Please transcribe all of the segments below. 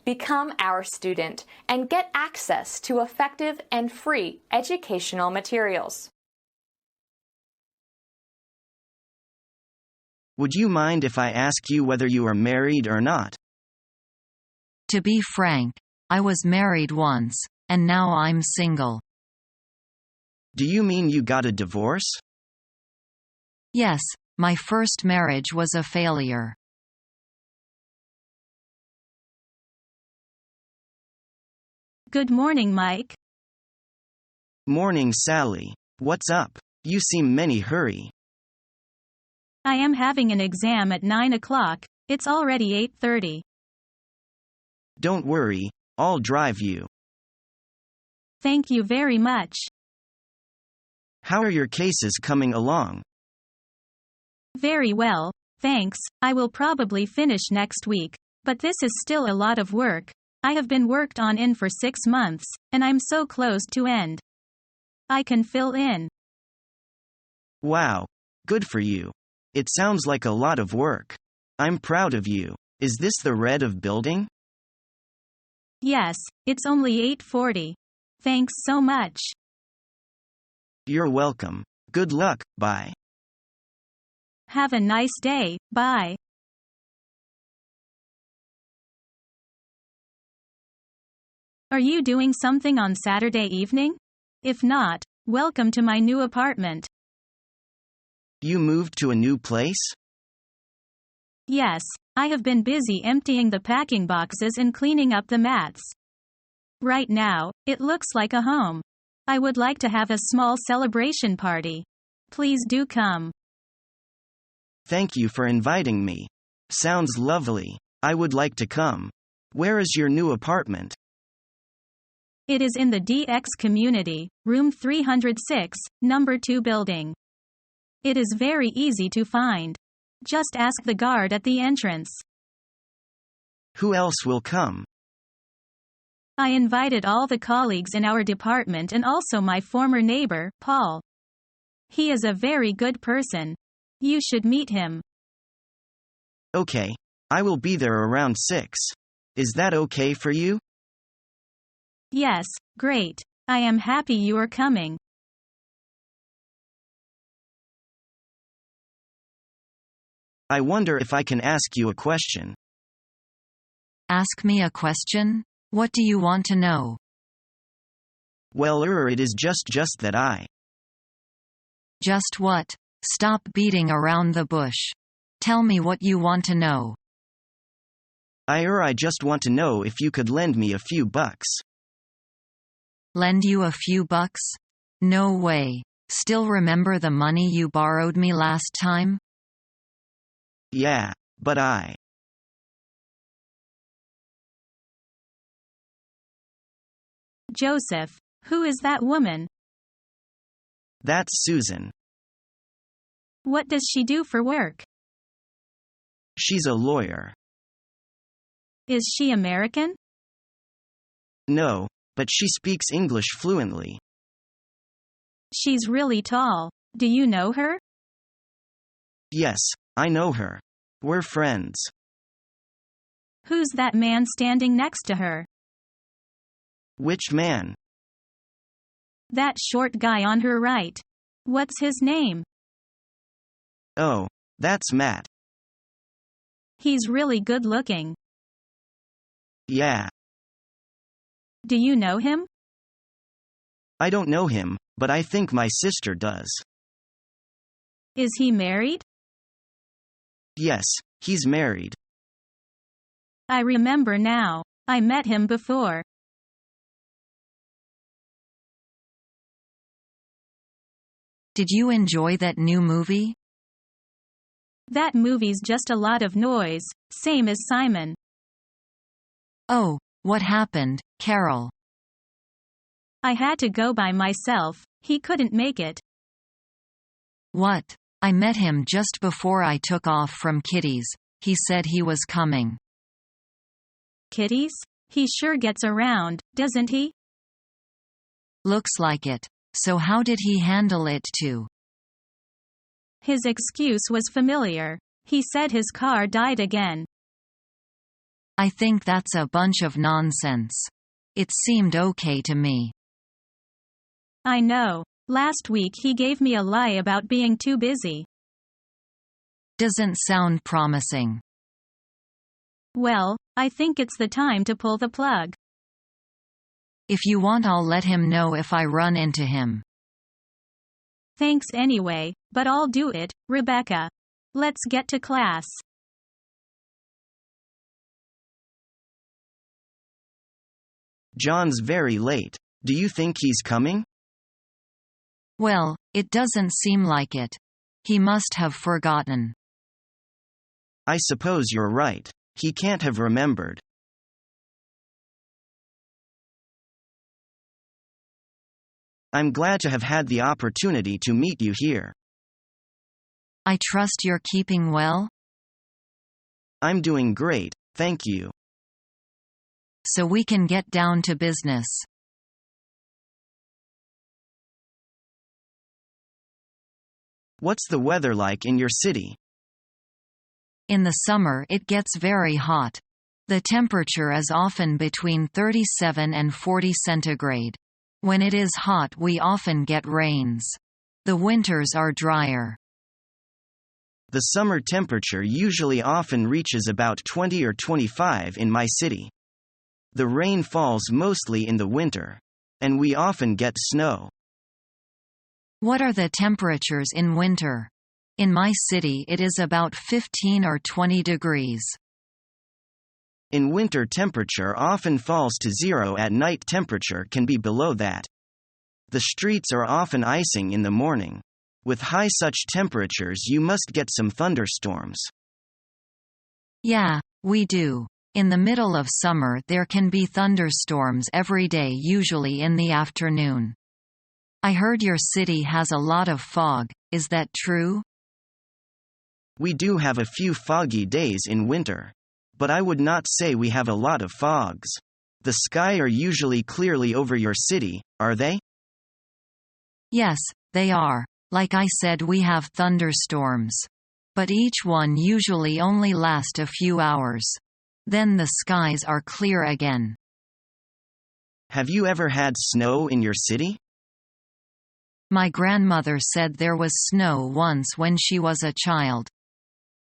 Become our student and get access to effective and free educational materials. Would you mind if I asked you whether you are married or not? To be frank, I was married once, and now I'm single. Do you mean you got a divorce? Yes, my first marriage was a failure. Good morning, Mike. Morning, Sally. What's up? You seem many hurry. I am having an exam at 9 o'clock. It's already 8:30. Don't worry, I'll drive you. Thank you very much. How are your cases coming along? Very well, thanks. I will probably finish next week, but this is still a lot of work. I have been worked on in for 6 months, and I'm so close to end. I can fill in. Wow, good for you. It sounds like a lot of work. I'm proud of you. Is this the red of building? Yes, it's only 8:40. Thanks so much. You're welcome. Good luck, bye. Have a nice day, bye. Are you doing something on Saturday evening? If not, welcome to my new apartment. You moved to a new place? Yes, I have been busy emptying the packing boxes and cleaning up the mats. Right now, it looks like a home. I would like to have a small celebration party. Please do come. Thank you for inviting me. Sounds lovely. I would like to come. Where is your new apartment? It is in the DX community, room 306, number 2 building. It is very easy to find. Just ask the guard at the entrance. Who else will come? I invited all the colleagues in our department and also my former neighbor, Paul. He is a very good person. You should meet him. Okay. I will be there around 6. Is that okay for you? Yes, great. I am happy you are coming. I wonder if I can ask you a question. Ask me a question? What do you want to know? Well, it is just that I. Just what? Stop beating around the bush. Tell me what you want to know. I just want to know if you could lend me a few bucks. Lend you a few bucks? No way. Still remember the money you borrowed me last time? Yeah, but I. Joseph, who is that woman? That's Susan. What does she do for work? She's a lawyer. Is she American? No, but she speaks English fluently. She's really tall. Do you know her? Yes, I know her. We're friends. Who's that man standing next to her? Which man? That short guy on her right. What's his name? Oh, that's Matt. He's really good looking. Yeah. Do you know him? I don't know him, but I think my sister does. Is he married? Yes, he's married. I remember now. I met him before. Did you enjoy that new movie? That movie's just a lot of noise, same as Simon. Oh, what happened, Carol? I had to go by myself, he couldn't make it. What? I met him just before I took off from Kitty's. He said he was coming. Kitty's? He sure gets around, doesn't he? Looks like it. So how did he handle it too? His excuse was familiar. He said his car died again. I think that's a bunch of nonsense. It seemed okay to me. I know. Last week he gave me a lie about being too busy. Doesn't sound promising. Well, I think it's the time to pull the plug. If you want, I'll let him know if I run into him. Thanks anyway, but I'll do it, Rebecca. Let's get to class. John's very late. Do you think he's coming? Well, it doesn't seem like it. He must have forgotten. I suppose you're right. He can't have remembered. I'm glad to have had the opportunity to meet you here. I trust you're keeping well? I'm doing great, thank you. So we can get down to business. What's the weather like in your city? In the summer it gets very hot. The temperature is often between 37 and 40 centigrade. When it is hot we often get rains. The winters are drier. The summer temperature usually often reaches about 20 or 25 in my city. The rain falls mostly in the winter. And we often get snow. What are the temperatures in winter? In my city it is about 15 or 20 degrees. In winter temperature often falls to zero. At night temperature can be below that. The streets are often icing in the morning. With high such temperatures you must get some thunderstorms. Yeah, we do. In the middle of summer there can be thunderstorms every day, usually in the afternoon. I heard your city has a lot of fog, is that true? We do have a few foggy days in winter. But I would not say we have a lot of fogs. The sky are usually clearly over your city, are they? Yes, they are. Like I said, we have thunderstorms. But each one usually only last a few hours. Then the skies are clear again. Have you ever had snow in your city? My grandmother said there was snow once when she was a child.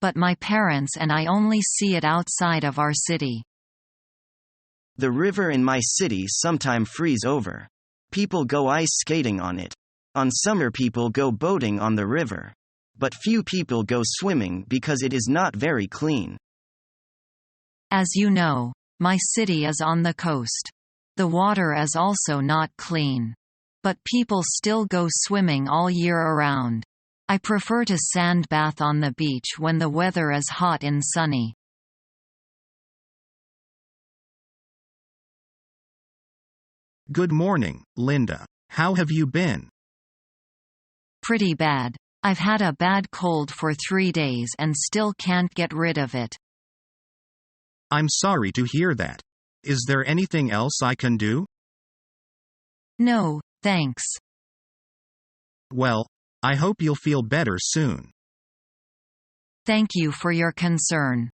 But my parents and I only see it outside of our city. The river in my city sometimes freeze over. People go ice skating on it. On summer people go boating on the river. But few people go swimming because it is not very clean. As you know, my city is on the coast. The water is also not clean. But people still go swimming all year around. I prefer to sand bath on the beach when the weather is hot and sunny. Good morning, Linda. How have you been? Pretty bad. I've had a bad cold for 3 days and still can't get rid of it. I'm sorry to hear that. Is there anything else I can do? No, thanks. Well, I hope you'll feel better soon. Thank you for your concern.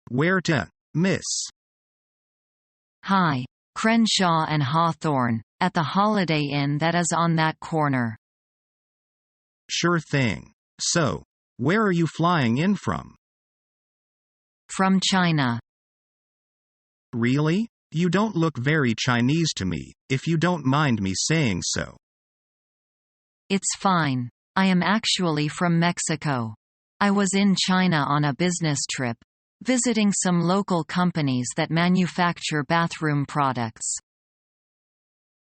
Where to, miss? Hi, Crenshaw and Hawthorne, at the Holiday Inn that is on that corner. Sure thing. So, where are you flying in from? From China. Really? You don't look very Chinese to me, if you don't mind me saying so. It's fine. I am actually from Mexico. I was in China on a business trip, visiting some local companies that manufacture bathroom products.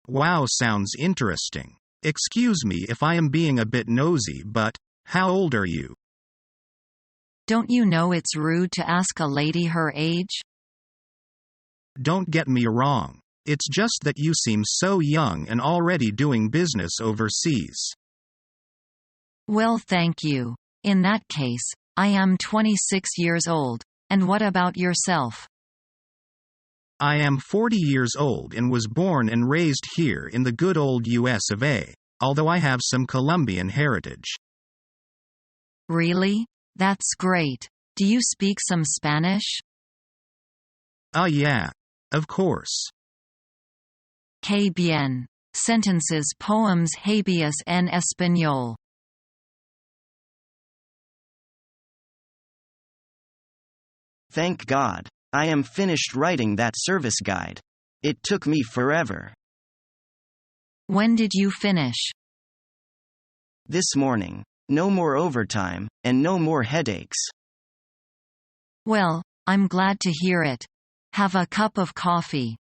Wow, sounds interesting. Excuse me if I am being a bit nosy, but how old are you? Don't you know it's rude to ask a lady her age? Don't get me wrong. It's just that you seem so young and already doing business overseas. Well, thank you. In that case, I am 26 years old. And what about yourself? I am 40 years old and was born and raised here in the good old US of A, although I have some Colombian heritage. Really? That's great. Do you speak some Spanish? Yeah. Of course. Que bien. Sentences poems habeas en español. Thank God. I am finished writing that service guide. It took me forever. When did you finish? This morning. No more overtime, and no more headaches. Well, I'm glad to hear it. Have a cup of coffee.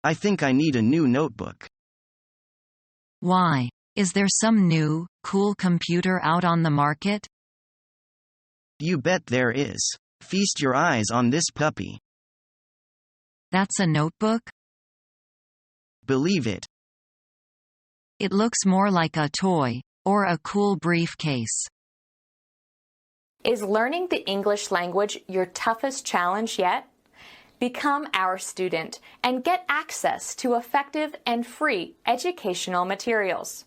I think I need a new notebook. Why? Is there some new, cool computer out on the market? You bet there is. Feast your eyes on this puppy. That's a notebook? Believe it. It looks more like a toy, or a cool briefcase. Is learning the English language your toughest challenge yet? Become our student and get access to effective and free educational materials.